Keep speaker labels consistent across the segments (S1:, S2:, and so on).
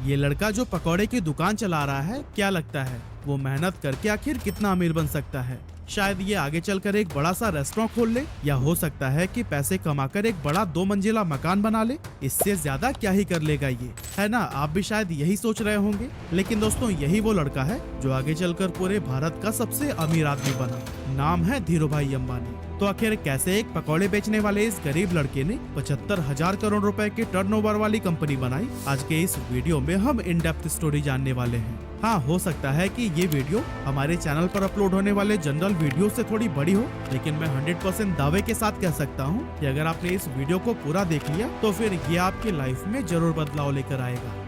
S1: ये लड़का जो पकौड़े की दुकान चला रहा है, क्या लगता है वो मेहनत करके आखिर कितना अमीर बन सकता है? शायद ये आगे चलकर एक बड़ा सा रेस्टोरेंट खोल ले, या हो सकता है कि पैसे कमाकर एक बड़ा 2 मंजिला मकान बना ले। इससे ज्यादा क्या ही कर लेगा ये, है ना? आप भी शायद यही सोच रहे होंगे। लेकिन दोस्तों, यही वो लड़का है जो आगे चलकर पूरे भारत का सबसे अमीर आदमी बना। नाम है धीरूभाई अंबानी। तो आखिर कैसे एक पकौड़े बेचने वाले इस गरीब लड़के ने 75,000 करोड़ रुपए की टर्नओवर वाली कंपनी बनाई? आज के इस वीडियो में हम इन डेप्थ स्टोरी जानने वाले हैं। हाँ, हो सकता है कि ये वीडियो हमारे चैनल पर अपलोड होने वाले जनरल वीडियो से थोड़ी बड़ी हो, लेकिन मैं 100% दावे के साथ कह सकता हूँ कि अगर आपने इस वीडियो को पूरा देख लिया तो फिर ये आपकी लाइफ में जरूर बदलाव लेकर आएगा।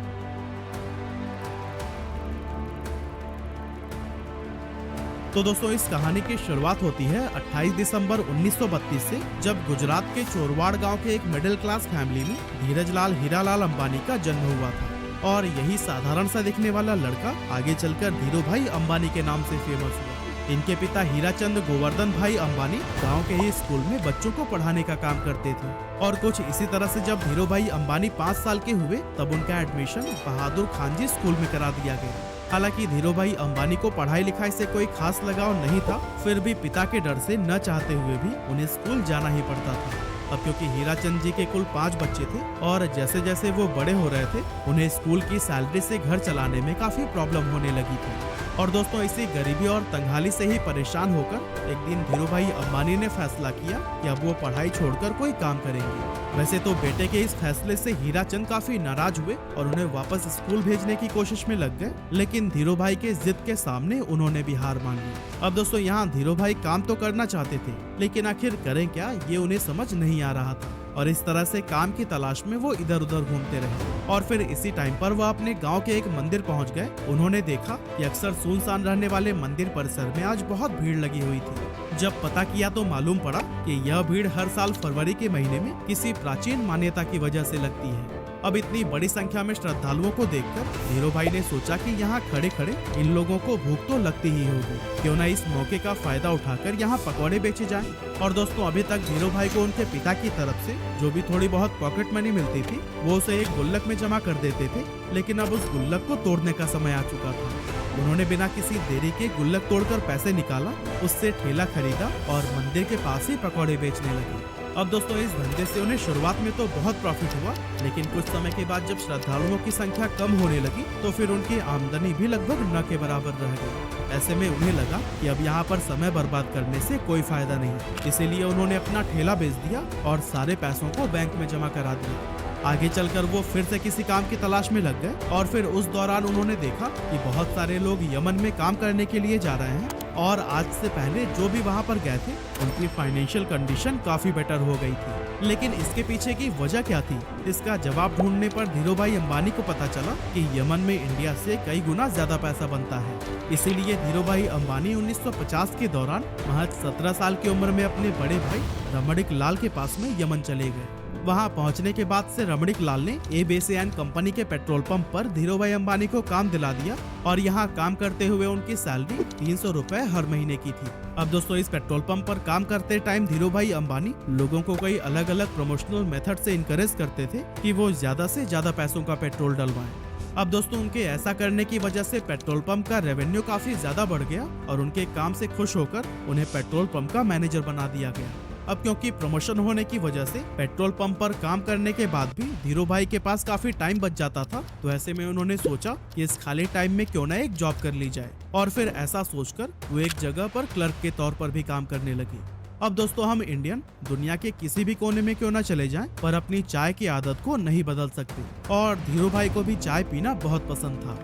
S1: तो दोस्तों, इस कहानी की शुरुआत होती है 28 दिसंबर 1932 से, जब गुजरात के चोरवाड़ गांव के एक मिडिल क्लास फैमिली में धीरजलाल हीरालाल अंबानी का जन्म हुआ था। और यही साधारण सा दिखने वाला लड़का आगे चलकर धीरूभाई अंबानी के नाम से फेमस हुआ। इनके पिता हीराचंद गोवर्धन भाई अंबानी गांव के ही स्कूल में बच्चों को पढ़ाने का काम करते थे। और कुछ इसी तरह से जब धीरूभाई अंबानी 5 साल के हुए, तब उनका एडमिशन बहादुर खानजी स्कूल में करा दिया गया। हालांकि धीरूभाई अंबानी को पढ़ाई लिखाई से कोई खास लगाव नहीं था, फिर भी पिता के डर से न चाहते हुए भी उन्हें स्कूल जाना ही पड़ता था। अब क्योंकि हीराचंद जी के कुल 5 बच्चे थे और जैसे जैसे वो बड़े हो रहे थे, उन्हें स्कूल की सैलरी से घर चलाने में काफी प्रॉब्लम होने लगी थी। और दोस्तों, इसी गरीबी और तंगहाली से ही परेशान होकर एक दिन धीरूभाई अंबानी ने फैसला किया कि अब वो पढ़ाई छोड़कर कोई काम करेंगे। वैसे तो बेटे के इस फैसले से हीराचंद काफी नाराज हुए और उन्हें वापस स्कूल भेजने की कोशिश में लग गए, लेकिन धीरूभाई के जिद के सामने उन्होंने भी हार मान ली। अब दोस्तों, यहाँ धीरूभाई काम तो करना चाहते थे, लेकिन आखिर करें क्या, ये उन्हें समझ नहीं आ रहा था। और इस तरह से काम की तलाश में वो इधर उधर घूमते रहे। और फिर इसी टाइम पर वो अपने गांव के एक मंदिर पहुंच गए। उन्होंने देखा कि अक्सर सुनसान रहने वाले मंदिर परिसर में आज बहुत भीड़ लगी हुई थी। जब पता किया तो मालूम पड़ा कि यह भीड़ हर साल फरवरी के महीने में किसी प्राचीन मान्यता की वजह से लगती है। अब इतनी बड़ी संख्या में श्रद्धालुओं को देखकर धीरूभाई ने सोचा कि यहाँ खड़े खड़े इन लोगों को भूख तो लगती ही होगी, क्यों न इस मौके का फायदा उठाकर यहाँ पकौड़े बेचे जाएं। और दोस्तों, अभी तक धीरूभाई को उनके पिता की तरफ से जो भी थोड़ी बहुत पॉकेट मनी मिलती थी, वो उसे एक गुल्लक में जमा कर देते थे। लेकिन अब उस गुल्लक को तोड़ने का समय आ चुका था। उन्होंने बिना किसी देरी के गुल्लक तोड़कर पैसे निकाला, उससे ठेला खरीदा और मंदिर के पास ही पकौड़े बेचने लगे। अब दोस्तों, इस धंधे से उन्हें शुरुआत में तो बहुत प्रॉफिट हुआ, लेकिन कुछ समय के बाद जब श्रद्धालुओं की संख्या कम होने लगी तो फिर उनकी आमदनी भी लगभग न के बराबर रह गई। ऐसे में उन्हें लगा कि अब यहाँ पर समय बर्बाद करने से कोई फायदा नहीं, इसीलिए उन्होंने अपना ठेला बेच दिया और सारे पैसों को बैंक में जमा करा दिया। आगे चलकर वो फिर से किसी काम की तलाश में लग गए और फिर उस दौरान उन्होंने देखा कि बहुत सारे लोग यमन में काम करने के लिए जा रहे हैं और आज से पहले जो भी वहाँ पर गए थे, उनकी फाइनेंशियल कंडीशन काफी बेटर हो गई थी। लेकिन इसके पीछे की वजह क्या थी, इसका जवाब ढूंढने पर धीरूभाई अंबानी को पता चला कि यमन में इंडिया से कई गुना ज्यादा पैसा बनता है। इसीलिए धीरूभाई अंबानी 1950 के दौरान महज 17 साल की उम्र में अपने बड़े भाई रमणिक लाल के पास में यमन चले गए। वहां पहुंचने के बाद से रमणिक लाल ने एबीसीएन कंपनी के पेट्रोल पंप पर धीरूभाई अंबानी को काम दिला दिया और यहां काम करते हुए उनकी सैलरी 300 रुपए हर महीने की थी। अब दोस्तों, इस पेट्रोल पंप पर काम करते टाइम धीरूभाई अंबानी लोगों को कई अलग अलग प्रमोशनल मेथड से इनकरेज करते थे कि वो ज्यादा से ज्यादा पैसों का पेट्रोल डलवाएं। अब दोस्तों, उनके ऐसा करने की वजह से पेट्रोल पंप का रेवेन्यू काफी ज्यादा बढ़ गया और उनके काम से खुश होकर उन्हें पेट्रोल पंप का मैनेजर बना दिया गया। अब क्योंकि प्रमोशन होने की वजह से पेट्रोल पंप पर काम करने के बाद भी धीरूभाई के पास काफी टाइम बच जाता था, तो ऐसे में उन्होंने सोचा कि इस खाली टाइम में क्यों ना एक जॉब कर ली जाए। और फिर ऐसा सोचकर वो एक जगह पर क्लर्क के तौर पर भी काम करने लगे। अब दोस्तों, हम इंडियन दुनिया के किसी भी कोने में क्यों ना चले जाएं, पर अपनी चाय की आदत को नहीं बदल सकते। और धीरूभाई को भी चाय पीना बहुत पसंद था।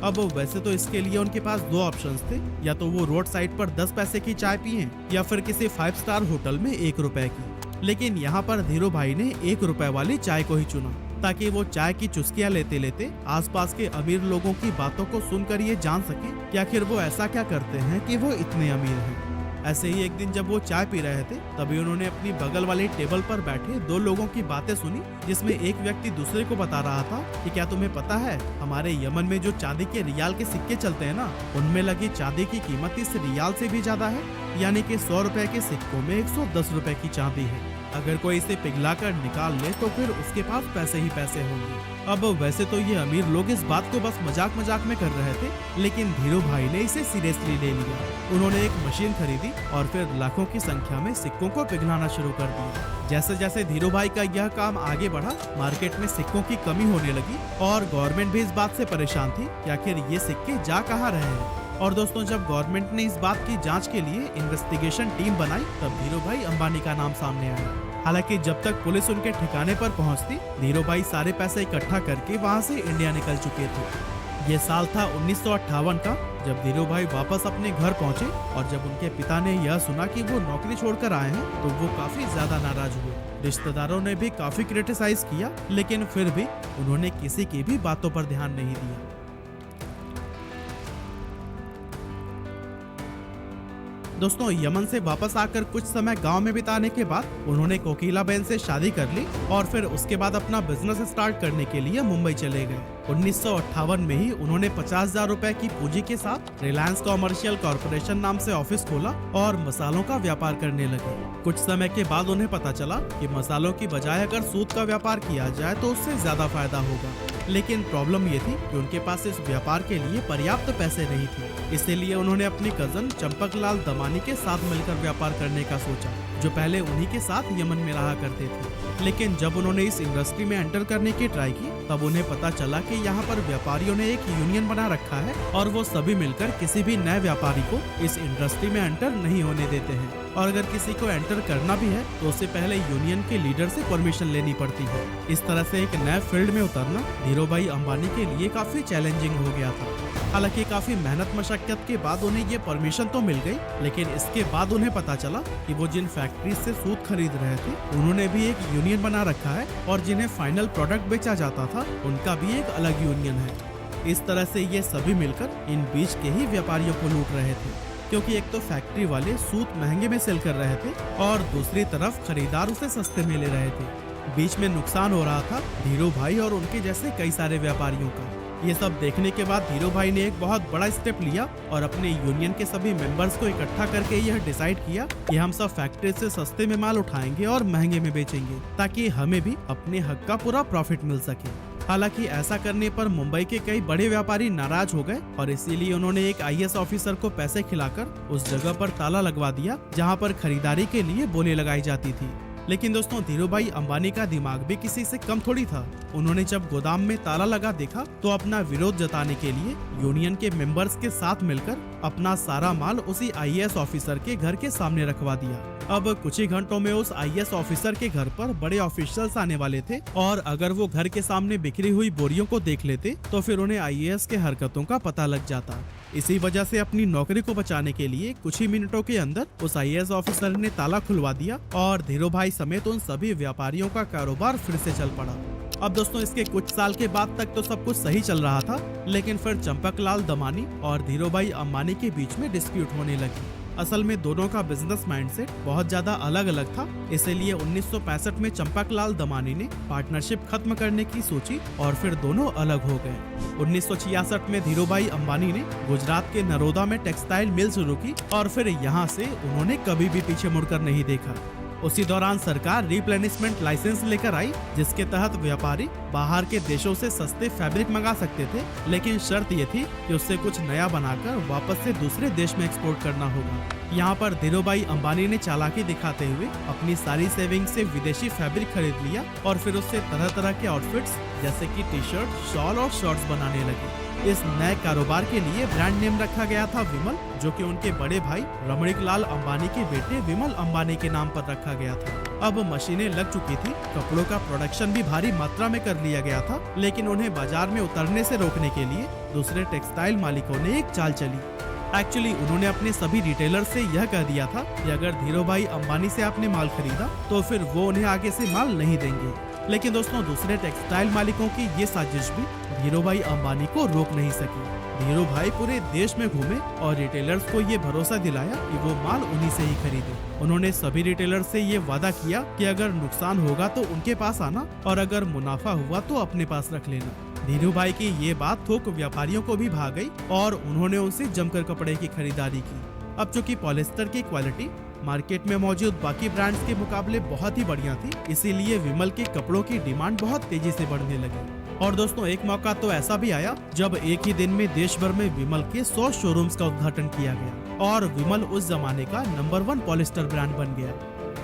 S1: अब वैसे तो इसके लिए उनके पास 2 ऑप्शंस थे, या तो वो रोड साइड पर 10 पैसे की चाय पिए या फिर किसी 5 स्टार होटल में 1 रुपए की। लेकिन यहाँ पर धीरूभाई ने 1 रुपए वाली चाय को ही चुना, ताकि वो चाय की चुस्कियां लेते लेते आसपास के अमीर लोगों की बातों को सुनकर ये जान सके कि आखिर वो ऐसा क्या करते हैं कि वो इतने अमीर हैं। ऐसे ही एक दिन जब वो चाय पी रहे थे, तभी उन्होंने अपनी बगल वाली टेबल पर बैठे 2 लोगों की बातें सुनी, जिसमें एक व्यक्ति दूसरे को बता रहा था कि क्या तुम्हें पता है, हमारे यमन में जो चांदी के रियाल के सिक्के चलते हैं ना, उनमें लगी चांदी की कीमत इस रियाल से भी ज्यादा है। यानी कि 100 रुपए के सिक्कों में 110 रुपए की चांदी है। अगर कोई इसे पिघलाकर निकाल ले तो फिर उसके पास पैसे ही पैसे होंगे। अब वैसे तो ये अमीर लोग इस बात को बस मजाक मजाक में कर रहे थे, लेकिन धीरू भाई ने इसे सीरियसली ले लिया। उन्होंने एक मशीन खरीदी और फिर लाखों की संख्या में सिक्कों को पिघलाना शुरू कर दिया। जैसे जैसे धीरू भाई का यह काम आगे बढ़ा, मार्केट में सिक्कों की कमी होने लगी और गवर्नमेंट भी इस बात से परेशान थी कि आखिर ये सिक्के जा कहाँ रहे हैं। और दोस्तों, जब गवर्नमेंट ने इस बात की जांच के लिए इन्वेस्टिगेशन टीम बनाई, तब धीरू भाई अंबानी का नाम सामने आया। हालांकि जब तक पुलिस उनके ठिकाने पर पहुंचती, धीरू भाई सारे पैसे इकट्ठा करके वहां से इंडिया निकल चुके थे। ये साल था 1958 का, जब धीरू भाई वापस अपने घर पहुंचे और जब उनके पिता ने यह सुना कि वो नौकरी छोड़कर आए हैं, तो वो काफी ज्यादा नाराज हुए। रिश्तेदारों ने भी काफी क्रिटिसाइज किया, लेकिन फिर भी उन्होंने किसी की भी बातों पर ध्यान नहीं दिया। दोस्तों, यमन से वापस आकर कुछ समय गांव में बिताने के बाद उन्होंने कोकिला बहन से शादी कर ली और फिर उसके बाद अपना बिजनेस स्टार्ट करने के लिए मुंबई चले गए। 1958 में ही उन्होंने 50,000 रुपए की पूंजी के साथ रिलायंस कॉमर्शियल कॉर्पोरेशन नाम से ऑफिस खोला और मसालों का व्यापार करने लगे। कुछ समय के बाद उन्हें पता चला कि मसालों की बजाय अगर सूत का व्यापार किया जाए तो उससे ज्यादा फायदा होगा, लेकिन प्रॉब्लम ये थी कि उनके पास इस व्यापार के लिए पर्याप्त पैसे नहीं थे। इसीलिए उन्होंने अपनी कजन चंपकलाल दमानी के साथ मिलकर व्यापार करने का सोचा, जो पहले उन्हीं के साथ यमन में रहा करते थे। लेकिन जब उन्होंने इस इंडस्ट्री में एंटर करने की ट्राई की, तब उन्हें पता चला कि यहाँ पर व्यापारियों ने एक यूनियन बना रखा है और वो सभी मिलकर किसी भी नए व्यापारी को इस इंडस्ट्री में एंटर नहीं होने देते हैं। और अगर किसी को एंटर करना भी है तो उससे पहले यूनियन के लीडर से परमिशन लेनी पड़ती है। इस तरह से एक नए फील्ड में उतरना धीरू भाई अंबानी के लिए काफी चैलेंजिंग हो गया था। हालांकि काफी मेहनत मशक्कत के बाद उन्हें ये परमिशन तो मिल गई, लेकिन इसके बाद उन्हें पता चला कि वो जिन फैक्ट्री से सूत खरीद रहे थे, उन्होंने भी एक यूनियन बना रखा है और जिन्हें फाइनल प्रोडक्ट बेचा जाता था, उनका भी एक अलग यूनियन है। इस तरह से ये सभी मिलकर इन बीच के ही व्यापारियों को लूट रहे थे, क्योंकि एक तो फैक्ट्री वाले सूत महंगे में सेल कर रहे थे और दूसरी तरफ खरीदार उसे सस्ते में ले रहे थे। बीच में नुकसान हो रहा था धीरू भाई और उनके जैसे कई सारे व्यापारियों का। ये सब देखने के बाद धीरू भाई ने एक बहुत बड़ा स्टेप लिया और अपने यूनियन के सभी मेंबर्स को इकट्ठा करके यह डिसाइड किया कि हम सब फैक्ट्री से सस्ते में माल उठाएंगे और महंगे में बेचेंगे, ताकि हमें भी अपने हक का पूरा प्रॉफिट मिल सके। हालांकि ऐसा करने पर मुंबई के कई बड़े व्यापारी नाराज हो गए और इसीलिए उन्होंने एक IAS ऑफिसर को पैसे खिलाकर उस जगह पर ताला लगवा दिया जहां पर खरीदारी के लिए बोली लगाई जाती थी। लेकिन दोस्तों, धीरू भाई अंबानी का दिमाग भी किसी से कम थोड़ी था। उन्होंने जब गोदाम में ताला लगा देखा तो अपना विरोध जताने के लिए यूनियन के मेंबर्स के साथ मिलकर अपना सारा माल उसी IAS ऑफिसर के घर के सामने रखवा दिया। अब कुछ ही घंटों में उस IAS ऑफिसर के घर पर बड़े ऑफिशियल्स आने वाले थे और अगर वो घर के सामने बिखरी हुई बोरियों को देख लेते तो फिर उन्हें IAS के हरकतों का पता लग जाता। इसी वजह से अपनी नौकरी को बचाने के लिए कुछ ही मिनटों के अंदर उस IAS ऑफिसर ने ताला खुलवा दिया और धीरू भाई समेत उन सभी व्यापारियों का कारोबार फिर से चल पड़ा। अब दोस्तों, इसके कुछ साल के बाद तक तो सब कुछ सही चल रहा था, लेकिन फिर चंपकलाल दमानी और धीरू भाई अंबानी के बीच में डिस्प्यूट होने लगी। असल में दोनों का बिजनेस माइंडसेट बहुत ज्यादा अलग अलग था, इसीलिए 1965 में चंपकलाल दमानी ने पार्टनरशिप खत्म करने की सोची और फिर दोनों अलग हो गए। 1966 में धीरू भाई अंबानी ने गुजरात के नरोदा में टेक्सटाइल मिल शुरू की और फिर यहाँ से उन्होंने कभी भी पीछे मुड़कर नहीं देखा। उसी दौरान सरकार रिप्लेनिशमेंट लाइसेंस लेकर आई, जिसके तहत व्यापारी बाहर के देशों से सस्ते फैब्रिक मंगा सकते थे, लेकिन शर्त ये थी कि उससे कुछ नया बनाकर वापस से दूसरे देश में एक्सपोर्ट करना होगा। यहाँ पर धीरू भाई अंबानी ने चालाकी दिखाते हुए अपनी सारी सेविंग से विदेशी फैब्रिक खरीद लिया और फिर उससे तरह तरह के आउटफिट्स जैसे कि टी-शर्ट, शॉल और शॉर्ट्स बनाने लगे। इस नए कारोबार के लिए ब्रांड नेम रखा गया था विमल, जो कि उनके बड़े भाई रमणीक लाल अंबानी के बेटे विमल अंबानी के नाम पर रखा गया था। अब मशीनें लग चुकी थी, कपड़ों का प्रोडक्शन भी भारी मात्रा में कर लिया गया था, लेकिन उन्हें बाजार में उतरने से रोकने के लिए दूसरे टेक्सटाइल मालिकों ने एक चाल चली। एक्चुअली उन्होंने अपने सभी रिटेलर से यह कह दिया था कि अगर धीरू भाई अंबानी से आपने माल खरीदा तो फिर वो उन्हें आगे से माल नहीं देंगे। लेकिन दोस्तों, दूसरे टेक्सटाइल मालिकों की ये साजिश भी धीरू भाई अंबानी को रोक नहीं सकी। धीरू भाई पूरे देश में घूमे और रिटेलर्स को ये भरोसा दिलाया कि वो माल उन्हीं से ही खरीदे। उन्होंने सभी रिटेलर्स से ये वादा किया कि अगर नुकसान होगा तो उनके पास आना और अगर मुनाफा हुआ तो अपने पास रख लेना। धीरू भाई की ये बात थोक व्यापारियों को भी भा गई और उन्होंने उनसे जमकर कपड़े की खरीदारी की। अब चूंकि पॉलिस्टर की क्वालिटी मार्केट में मौजूद बाकी ब्रांड्स के मुकाबले बहुत ही बढ़िया थी, इसीलिए विमल के कपड़ों की डिमांड बहुत तेजी से बढ़ने लगी। और दोस्तों एक मौका तो ऐसा भी आया जब एक ही दिन में देश भर में विमल के 100 शोरूम्स का उद्घाटन किया गया और विमल उस जमाने का नंबर 1 पॉलिस्टर ब्रांड बन गया।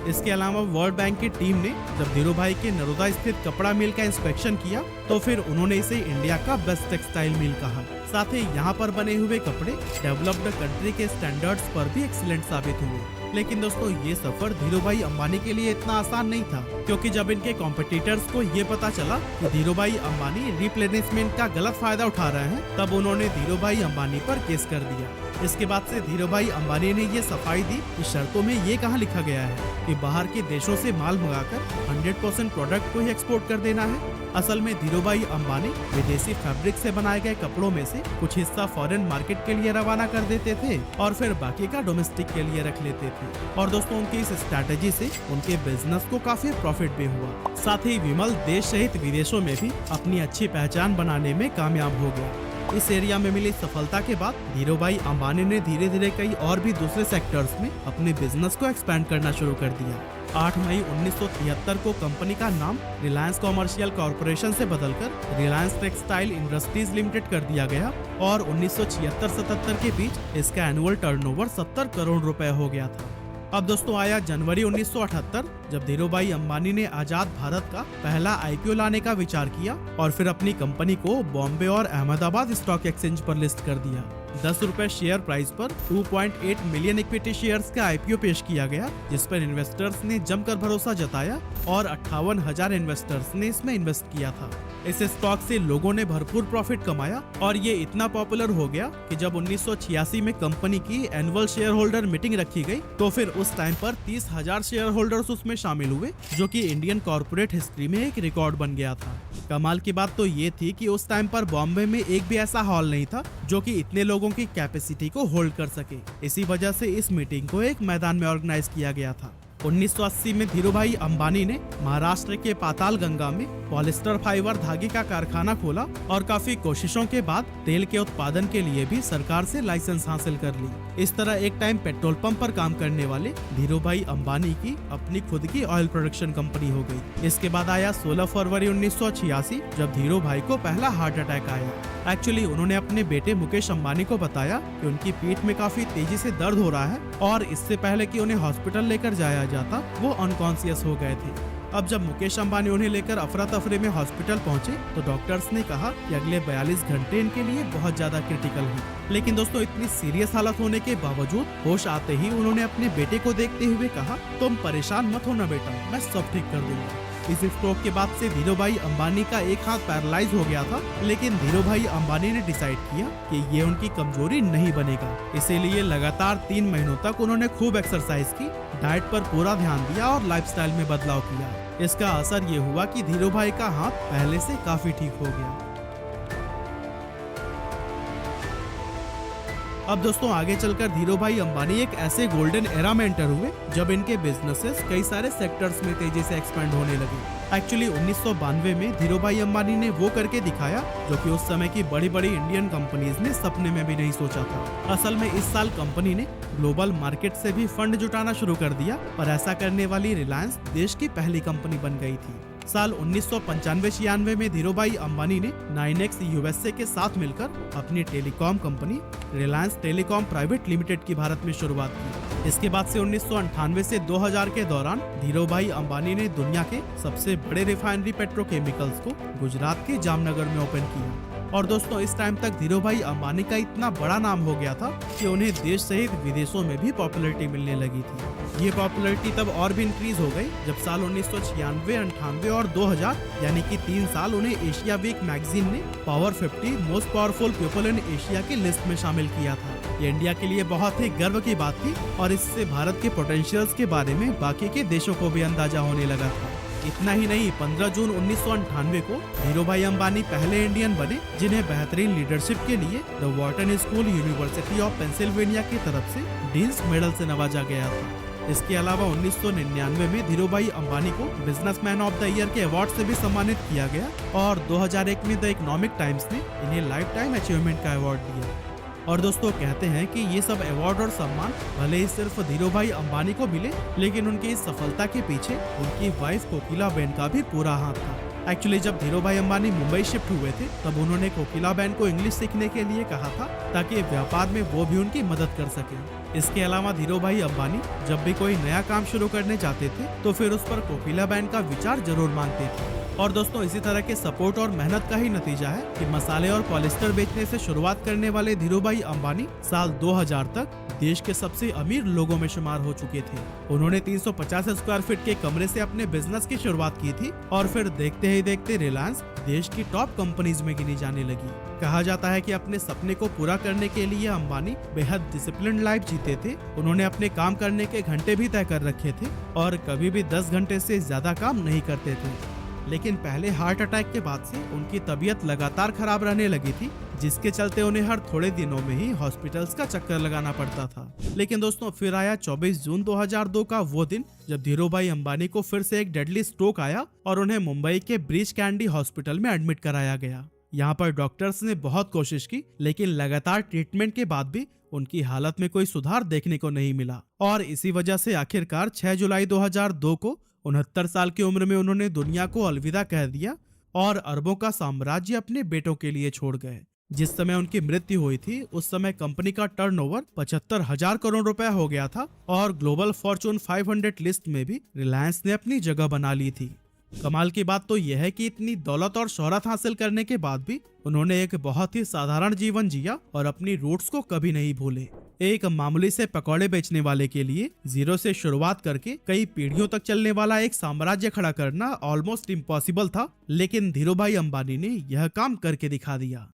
S1: इसके अलावा वर्ल्ड बैंक की टीम ने जब धीरू भाई के नरोदा स्थित कपड़ा मिल का इंस्पेक्शन किया तो फिर उन्होंने इसे इंडिया का बेस्ट टेक्सटाइल मिल कहा। साथ ही यहाँ पर बने हुए कपड़े डेवलप्ड कंट्री के स्टैंडर्ड्स पर भी एक्सीलेंट साबित हुए। लेकिन दोस्तों ये सफर धीरू भाई अंबानी के लिए इतना आसान नहीं था, क्योंकि जब इनके कॉम्पिटिटर्स को ये पता चला कि धीरू भाई अंबानी रिप्लेनिशमेंट का गलत फायदा उठा रहे हैं, तब उन्होंने धीरू भाई अंबानी पर केस कर दिया। इसके बाद से धीरू भाई अंबानी ने ये सफाई दी कि शर्तों में ये कहाँ लिखा गया है कि बाहर के देशों से माल मंगाकर 100% प्रोडक्ट को ही एक्सपोर्ट कर देना है। असल में धीरू भाई अंबानी विदेशी फैब्रिक से बनाए गए कपड़ों में से कुछ हिस्सा फॉरेन मार्केट के लिए रवाना कर देते थे और फिर बाकी का डोमेस्टिक के लिए रख लेते थे। और दोस्तों उनकी इस स्ट्रैटेजी से उनके बिजनेस को काफी प्रॉफिट भी हुआ। साथ ही विमल देश सहित विदेशों में भी अपनी अच्छी पहचान बनाने में कामयाब हो गया। इस एरिया में मिली सफलता के बाद धीरू भाई अंबानी ने धीरे धीरे कई और भी दूसरे सेक्टर्स में अपने बिजनेस को एक्सपैंड करना शुरू कर दिया। 8 मई 1973 को कंपनी का नाम रिलायंस कॉमर्शियल कॉर्पोरेशन से बदलकर रिलायंस टेक्सटाइल इंडस्ट्रीज लिमिटेड कर दिया गया और 1976-77 के बीच इसका एनुअल टर्नओवर 70 करोड़ रुपए हो गया था। अब दोस्तों आया जनवरी 1978, जब धीरू भाई अंबानी ने आजाद भारत का पहला आईपीओ लाने का विचार किया और फिर अपनी कंपनी को बॉम्बे और अहमदाबाद स्टॉक एक्सचेंज पर लिस्ट कर दिया। 10 रुपए शेयर प्राइस पर 2.8 मिलियन इक्विटी शेयर्स का आईपीओ पेश किया गया, जिस पर इन्वेस्टर्स ने जमकर भरोसा जताया और 58,000 इन्वेस्टर्स ने इसमें इन्वेस्ट किया था। इस स्टॉक से लोगों ने भरपूर प्रॉफिट कमाया और ये इतना पॉपुलर हो गया कि जब 1986 में कंपनी की एनुअल शेयर होल्डर मीटिंग रखी गई तो फिर उस टाइम पर 30,000 शेयर होल्डर्स उसमें शामिल हुए, जो कि इंडियन कॉर्पोरेट हिस्ट्री में एक रिकॉर्ड बन गया था। कमाल की बात तो ये थी कि उस टाइम पर बॉम्बे में एक भी ऐसा हॉल नहीं था जो कि इतने लोगों की कैपेसिटी को होल्ड कर सके। इसी वजह से इस मीटिंग को एक मैदान में ऑर्गेनाइज किया गया था। 1980 में धीरू भाई अंबानी ने महाराष्ट्र के पाताल गंगा में पॉलिस्टर फाइबर धागे का कारखाना खोला और काफी कोशिशों के बाद तेल के उत्पादन के लिए भी सरकार से लाइसेंस हासिल कर ली। इस तरह एक टाइम पेट्रोल पंप पर काम करने वाले धीरू भाई अंबानी की अपनी खुद की ऑयल प्रोडक्शन कंपनी हो गई। इसके बाद आया 16 फरवरी 1986, जब धीरू भाई को पहला हार्ट अटैक आया। एक्चुअली उन्होंने अपने बेटे मुकेश अंबानी को बताया कि उनकी पीठ में काफी तेजी से दर्द हो रहा है और इससे पहले कि उन्हें हॉस्पिटल लेकर जाया जाता वो अनकॉन्शियस हो गए थे। अब जब मुकेश अंबानी उन्हें लेकर अफरा तफरी में हॉस्पिटल पहुंचे तो डॉक्टर्स ने कहा कि अगले 42 घंटे इनके लिए बहुत ज्यादा क्रिटिकल है। लेकिन दोस्तों इतनी सीरियस हालत होने के बावजूद होश आते ही उन्होंने अपने बेटे को देखते हुए कहा, तुम परेशान मत होना बेटा, मैं सब ठीक कर दूंगा। इस स्ट्रोक के बाद से धीरू भाई अंबानी का एक हाथ पैरालाइज हो गया था, लेकिन धीरू भाई अंबानी ने डिसाइड किया कि ये उनकी कमजोरी नहीं बनेगा। इसीलिए लगातार 3 महीनों तक उन्होंने खूब एक्सरसाइज की, डाइट पर पूरा ध्यान दिया और लाइफस्टाइल में बदलाव किया। इसका असर ये हुआ कि धीरू भाई का हाथ पहले से काफी ठीक हो गया। अब दोस्तों आगे चलकर धीरू भाई अंबानी एक ऐसे गोल्डन एरा में एंटर हुए जब इनके बिजनेसेस कई सारे सेक्टर्स में तेजी से एक्सपेंड होने लगे। एक्चुअली 1992 में धीरू भाई अंबानी ने वो करके दिखाया जो कि उस समय की बड़ी बड़ी इंडियन कंपनीज ने सपने में भी नहीं सोचा था। असल में इस साल कंपनी ने ग्लोबल मार्केट से भी फंड जुटाना शुरू कर दिया और ऐसा करने वाली रिलायंस देश की पहली कंपनी बन गई थी। साल 1995-96 में धीरू भाई अंबानी ने 9X यूएसए के साथ मिलकर अपनी telecom company Reliance telecom private limited की भारत में शुरुआत की। इसके बाद से 1998 से 2000 के दौरान धीरू भाई अंबानी ने दुनिया के सबसे बड़े रिफाइनरी पेट्रोकेमिकल्स को गुजरात के जामनगर में ओपन किया। और दोस्तों इस टाइम तक धीरू भाई अंबानी का इतना बड़ा नाम हो गया था कि उन्हें देश सहित विदेशों में भी पॉपुलैरिटी मिलने लगी थी। ये पॉपुलैरिटी तब और भी इंक्रीज हो गई जब साल 1996, 98 और 2000 यानी कि 3 साल उन्हें एशिया वीक मैगजीन ने power 50 most powerful people in Asia की लिस्ट में शामिल किया था। ये इंडिया के लिए बहुत ही गर्व की बात थी और इससे भारत के पोटेंशियल्स के बारे में बाकी के देशों को भी अंदाजा होने लगा था। इतना ही नहीं, 15 जून 1998 को धीरू भाई अंबानी पहले इंडियन बने जिन्हें बेहतरीन लीडरशिप के लिए the Wharton school university of Pennsylvania की तरफ से डीन्स मेडल से नवाजा गया था। इसके अलावा 1999 में धीरू भाई अंबानी को बिजनेसमैन ऑफ द ईयर के अवार्ड से भी सम्मानित किया गया और 2001 में द इकोनॉमिक टाइम्स ने इन्हें लाइफ टाइम अचीवमेंट का अवार्ड दिया। और दोस्तों कहते हैं कि ये सब अवार्ड और सम्मान भले ही सिर्फ धीरू भाई अंबानी को मिले, लेकिन उनकी इस सफलता के पीछे उनकी वाइफ कोकिलाबेन का भी पूरा हाथ था। एक्चुअली जब धीरू भाई अंबानी मुंबई शिफ्ट हुए थे तब उन्होंने कोकिलाबेन को इंग्लिश सीखने के लिए कहा था ताकि व्यापार में वो भी उनकी मदद कर सके। इसके अलावा धीरू भाई अंबानी जब भी कोई नया काम शुरू करने जाते थे तो फिर उस पर कोकिलाबेन का विचार जरूर मांगते थे। और दोस्तों इसी तरह के सपोर्ट और मेहनत का ही नतीजा है कि मसाले और पॉलिस्टर बेचने से शुरुआत करने वाले धीरू भाई अंबानी साल 2000 तक देश के सबसे अमीर लोगों में शुमार हो चुके थे। उन्होंने 350 स्क्वायर फीट के कमरे से अपने बिजनेस की शुरुआत की थी और फिर देखते ही देखते रिलायंस देश की टॉप कंपनीज में गिनी जाने लगी। कहा जाता है कि अपने सपने को पूरा करने के लिए अंबानी बेहद डिसिप्लिन लाइफ जीते थे। उन्होंने अपने काम करने के घंटे भी तय कर रखे थे और कभी भी 10 घंटे से ज्यादा काम नहीं करते थे। लेकिन पहले हार्ट अटैक के बाद से उनकी तबीयत लगातार खराब रहने लगी थी, जिसके चलते उन्हें हर थोड़े दिनों में ही हॉस्पिटल्स का चक्कर लगाना पड़ता था। लेकिन दोस्तों फिर आया 24 जून 2002 का वो दिन जब धीरू भाई अंबानी को फिर से एक डेडली स्ट्रोक आया और उन्हें मुंबई के ब्रीच कैंडी हॉस्पिटल में एडमिट कराया गया। यहाँ पर डॉक्टर्स ने बहुत कोशिश की, लेकिन लगातार ट्रीटमेंट के बाद भी उनकी हालत में कोई सुधार देखने को नहीं मिला और इसी वजह से आखिरकार 6 जुलाई 2002 को 69 साल की उम्र में उन्होंने दुनिया को अलविदा कह दिया और अरबों का साम्राज्य अपने बेटों के लिए छोड़ गए। जिस समय उनकी मृत्यु हुई थी उस समय कंपनी का टर्नओवर 75,000 करोड़ रुपया हो गया था और ग्लोबल फॉर्चून 500 लिस्ट में भी रिलायंस ने अपनी जगह बना ली थी। कमाल की बात तो यह है कि इतनी दौलत और शोहरत हासिल करने के बाद भी उन्होंने एक बहुत ही साधारण जीवन जिया और अपनी रूट्स को कभी नहीं भूले। एक मामूली से पकौड़े बेचने वाले के लिए जीरो से शुरुआत करके कई पीढ़ियों तक चलने वाला एक साम्राज्य खड़ा करना ऑलमोस्ट इम्पॉसिबल था, लेकिन धीरू भाई अंबानी ने यह काम करके दिखा दिया।